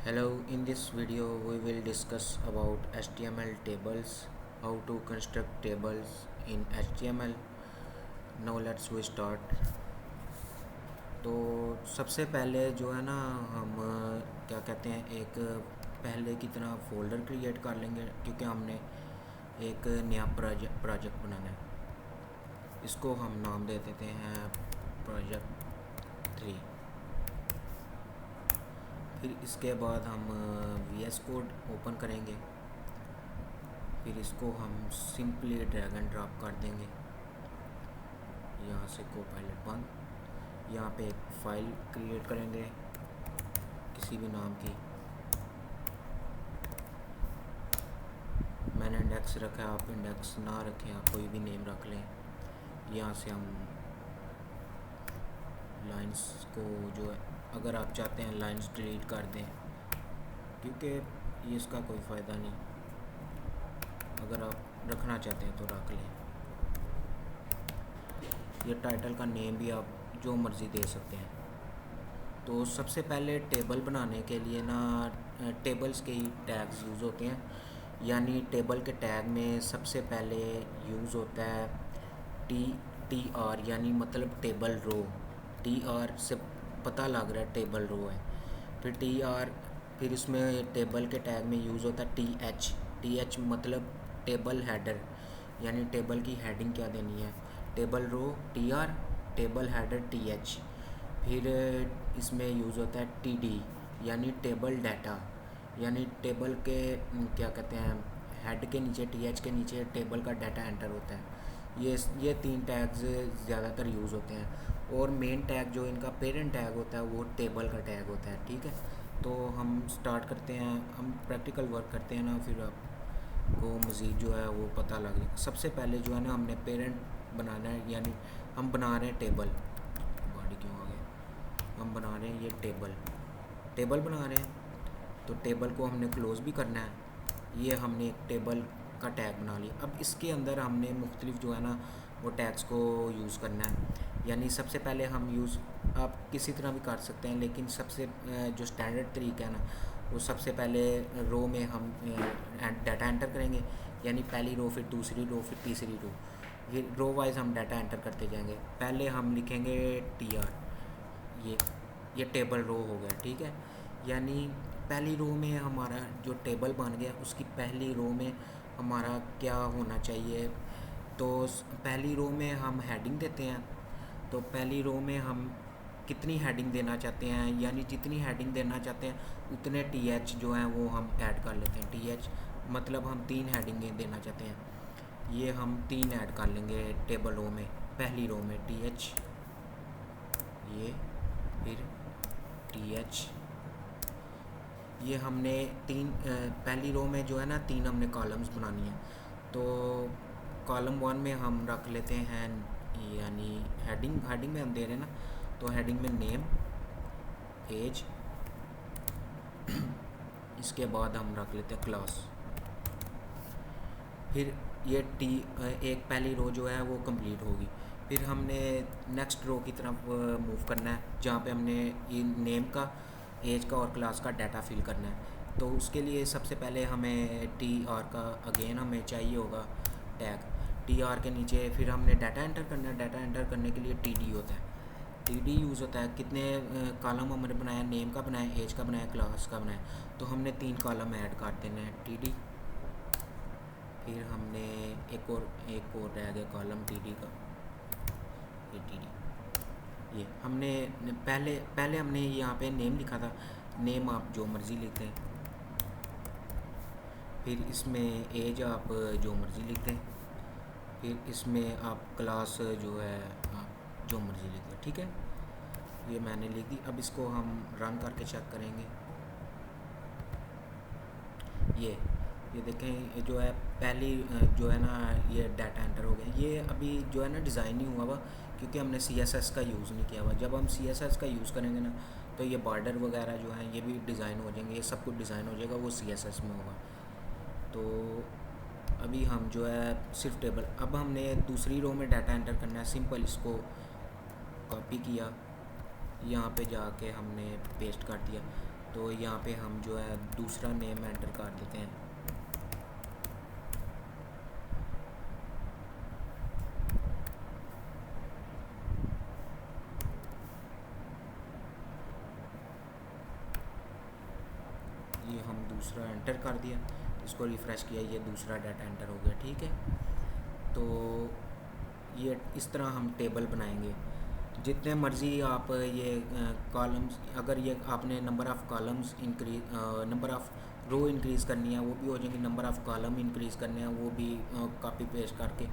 Hello, in this video we will discuss about HTML tables, how to construct tables in HTML. Now let's we start. तो सबसे पहले जो है ना हम क्या कहते हैं एक पहले की तरह फोल्डर क्रिएट कर लेंगे क्योंकि हमने एक नया प्रोजेक्ट बनाना है। इसको हम नाम दे देते हैं प्रोजेक्ट 3। फिर इसके बाद हम VS कोड ओपन करेंगे। फिर इसको हम सिंपली ड्रैग एंड ड्रॉप कर देंगे। यहाँ से कोपायलट बंद। यहाँ पे एक फ़ाइल क्रिएट करेंगे किसी भी नाम की। मैंने इंडेक्स रखा है, आप इंडेक्स ना रखें, आप कोई भी नेम रख लें। यहाँ से हम लाइंस को जो है अगर आप चाहते हैं लाइंस डिलीट कर दें क्योंकि ये इसका कोई फ़ायदा नहीं। अगर आप रखना चाहते हैं तो रख लें। ये टाइटल का नेम भी आप जो मर्ज़ी दे सकते हैं। तो सबसे पहले टेबल बनाने के लिए ना टेबल्स के ही टैग्स यूज़ होते हैं। यानी टेबल के टैग में सबसे पहले यूज़ होता है टी आर, यानी मतलब टेबल रो। टी आर से पता लग रहा है टेबल रो है। फिर टी आर, फिर इसमें टेबल के टैग में यूज़ होता है टी एच मतलब टेबल हेडर, यानी टेबल की हेडिंग क्या देनी है। Table rho T R, table header T H. फिर इसमें यूज़ होता है टी डी यानी टेबल डाटा, यानी टेबल के क्या कहते हैं हेड के नीचे टी एच के नीचे टेबल का डाटा एंटर होता है। ये 3 टैग्स ज़्यादातर यूज़ होते हैं। और मेन टैग जो इनका पेरेंट टैग होता है वो टेबल का टैग होता है। ठीक है, तो हम स्टार्ट करते हैं, हम प्रैक्टिकल वर्क करते हैं ना, फिर आपको मज़ीद जो है वो पता लग जाएगा। सबसे पहले जो है ना हमने पेरेंट बनाना है, यानी हम बना रहे हैं टेबल। बॉडी क्यों आ गया, हम बना रहे हैं ये टेबल बना रहे हैं। तो टेबल को हमने क्लोज़ भी करना है। ये हमने एक टेबल का टैग बना लिया। अब इसके अंदर हमने मुख्तलिफ जो है ना वो टैग्स को यूज़ करना है। यानी सबसे पहले हम यूज़ आप किसी तरह भी कर सकते हैं, लेकिन सबसे जो स्टैंडर्ड तरीका है ना वो सबसे पहले रो में हम डाटा एंटर करेंगे। यानी पहली रो, फिर दूसरी रो, फिर तीसरी रो, फिर रो वाइज हम डाटा एंटर करते जाएंगे। पहले हम लिखेंगे टी आर, ये टेबल रो हो गया। ठीक है, यानी पहली रो में हमारा जो टेबल बन गया उसकी पहली रो में हमारा क्या होना चाहिए। तो पहली रो में हम हेडिंग देते हैं। तो पहली रो में हम कितनी हेडिंग देना चाहते हैं, यानी जितनी हेडिंग देना चाहते हैं उतने टी एच जो हैं वो हम ऐड कर लेते हैं। टी एच मतलब हम 3 हेडिंगें देना चाहते हैं, ये हम 3 ऐड कर लेंगे टेबल रो में। पहली रो में टी एच, ये फिर टी एच, ये हमने 3 पहली रो में जो है ना 3 हमने कॉलम्स बनानी है। तो कॉलम 1 में हम रख लेते हैं, यानी हेडिंग में हम दे रहे हैं ना, तो हेडिंग में नेम, एज, इसके बाद हम रख लेते हैं क्लास। फिर ये एक पहली रो जो है वो कंप्लीट होगी। फिर हमने नेक्स्ट रो की तरफ मूव करना है जहाँ पे हमने ये नेम का, एज का और क्लास का डाटा फिल करना है। तो उसके लिए सबसे पहले हमें टी आर का अगेन हमें चाहिए होगा टैग। टी आर के नीचे फिर हमने डाटा एंटर करना है। डाटा एंटर करने के लिए टी डी होता है। टी डी यूज़ होता है, कितने कॉलम हमने बनाया, नेम का बनाया, एज का बनाया, क्लास का बनाया, तो हमने 3 कॉलम ऐड कर देना है टी डी। फिर हमने एक और रह गया कॉलम टी डी का, ये टी डी। ये हमने पहले हमने यहाँ पे नेम लिखा था, नेम आप जो मर्ज़ी लिख दें। फिर इसमें एज आप जो मर्ज़ी लिख दें। फिर इसमें आप क्लास जो है आप जो मर्ज़ी लिख दें। ठीक है, ये मैंने लिख दी। अब इसको हम रन करके चेक करेंगे। ये देखें, ये जो है पहली जो है ना ये डाटा एंटर हो गया। ये अभी जो है ना डिज़ाइन नहीं हुआ हुआ क्योंकि हमने CSS का यूज़ नहीं किया हुआ। जब हम CSS का यूज़ करेंगे ना तो ये बॉर्डर वगैरह जो हैं ये भी डिज़ाइन हो जाएंगे, ये सब कुछ डिज़ाइन हो जाएगा, वो CSS में होगा। तो अभी हम जो है सिर्फ टेबल, अब हमने दूसरी रो में डाटा एंटर करना है। सिंपल इसको कॉपी किया, यहाँ पे जाके हमने पेस्ट कर दिया। तो यहाँ पे हम जो है दूसरा नेम एंटर कर देते हैं। ये हम दूसरा एंटर कर दिया, इसको रिफ़्रेश किया, ये दूसरा डाटा एंटर हो गया। ठीक है, तो ये इस तरह हम टेबल बनाएंगे। जितने मर्ज़ी आप ये कॉलम्स, अगर ये आपने number of columns increase, number of row increase करनी है वो भी हो जाएंगी, नंबर ऑफ़ कॉलम इंक्रीज़ करने हैं वो भी कॉपी पेस्ट करके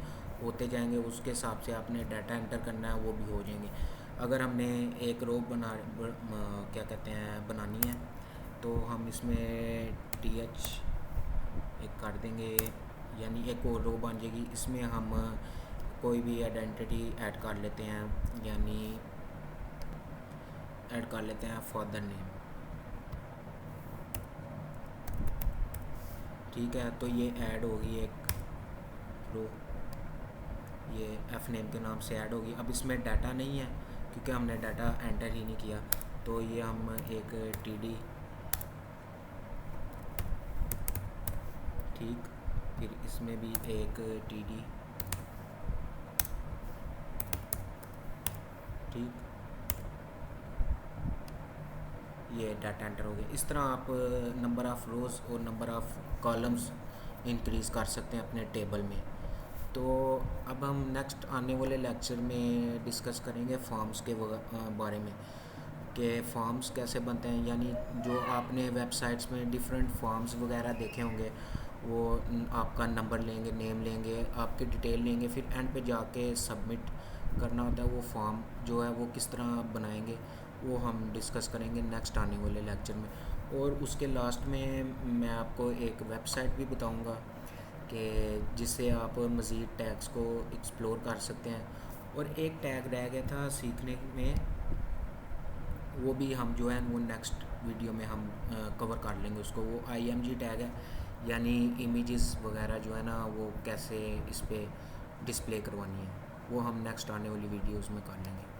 होते जाएंगे, उसके हिसाब से आपने डाटा एंटर करना है वो भी हो जाएंगे। अगर हमने एक रो क्या कहते हैं बनानी है, तो हम इसमें TH एक कर देंगे, यानी एक और रो बन जाएगी। इसमें हम कोई भी आइडेंटिटी ऐड कर लेते हैं, यानी ऐड कर लेते हैं फादर नेम। ठीक है, तो ये ऐड होगी एक रो, ये एफ नेम के नाम से ऐड होगी। अब इसमें डाटा नहीं है क्योंकि हमने डाटा एंटर ही नहीं किया, तो ये हम एक TD, ठीक, फिर इसमें भी एक TD, ठीक, ये डाटा एंटर हो गया। इस तरह आप नंबर ऑफ़ रोज़ और नंबर ऑफ़ कॉलम्स इंक्रीज़ कर सकते हैं अपने टेबल में। तो अब हम नेक्स्ट आने वाले लेक्चर में डिस्कस करेंगे फॉर्म्स के बारे में, कि फॉर्म्स कैसे बनते हैं। यानी जो आपने वेबसाइट्स में डिफरेंट फॉर्म्स वगैरह देखे होंगे, वो आपका नंबर लेंगे, नेम लेंगे, आपकी डिटेल लेंगे, फिर एंड पे जाके सबमिट करना होता है। वो फॉर्म जो है वो किस तरह बनाएंगे वो हम डिस्कस करेंगे नेक्स्ट आने वाले लेक्चर में। और उसके लास्ट में मैं आपको एक वेबसाइट भी बताऊंगा कि जिससे आप मज़ीद टैग्स को एक्सप्लोर कर सकते हैं। और एक टैग रह गया था सीखने में, वो भी हम जो है वो नेक्स्ट वीडियो में हम कवर कर लेंगे उसको। वो IMG टैग है, यानी इमेजेस वगैरह जो है ना वो कैसे इस पर डिस्प्ले करवानी है, वो हम नेक्स्ट आने वाली वीडियोज़ में कर लेंगे।